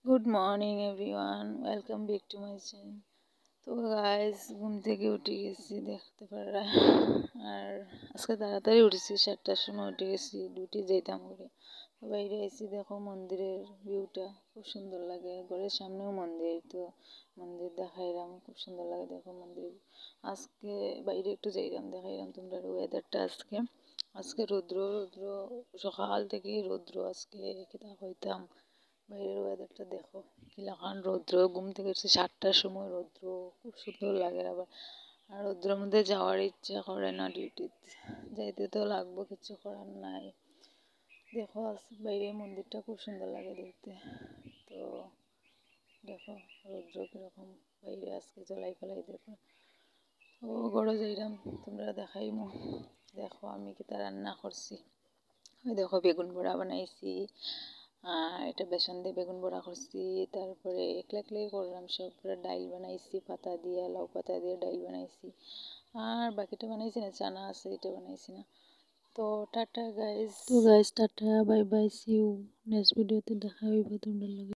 Good morning everyone, welcome back to my channel. তো guys, ঘুম থেকে উঠে গেছি দেখতে পারা। আর আজকে তাড়াতাড়ি উঠেছি, 7টার সময় উঠে গেছি, ডিউটি যেতাম করে। তো বাইরে এসে দেখো মন্দিরের ভিউটা খুব সুন্দর লাগে। ঘরের সামনেও মন্দির, তো মন্দির দেখাইলাম, খুব সুন্দর লাগে দেখো মন্দির। আজকে বাইরে একটু যাইলাম, দেখাইলাম তোমরা ওয়েদারটা। আজকে আজকে রৌদ্র রৌদ্র, সকাল থেকেই রৌদ্র। আজকে কিতা হইতাম, বাইরের ওয়েদারটা দেখো কিলাখান রৌদ্র। ঘুম থেকে উঠছে 7টার সময়, রৌদ্র খুব সুন্দর লাগে। আবার আর রৌদ্রের মধ্যে যাওয়ার ইচ্ছা করে না, ডিউটিতে যাইতে তো লাগবো, কিছু করার নাই। দেখো বাইরে মন্দিরটা খুব সুন্দর লাগে দেখতে। তো দেখো রৌদ্র কীরকম বাইরে আজকে জ্বলাই ফেলাই দেখো। ও গড়ে যাইলাম, তোমরা দেখাইমো। দেখো আমি কিতা রান্না করছি। ওই দেখো বেগুন বড়া বানাইছি, এটা বেসন দিয়ে বেগুন বড়া করছি। তারপরে একলা একলাই করলাম সব। ডাইল বানাইছি পাতা দিয়ে, লাউ পাতা দিয়ে ডাইল বানাইছি। আর বাকিটা বানাইছি না, চানা আছে, এটা বানাইছি না। তো tata guys, tata, bye bye, see you next ভিডিওতে দেখা হইব তোমরা লাগে।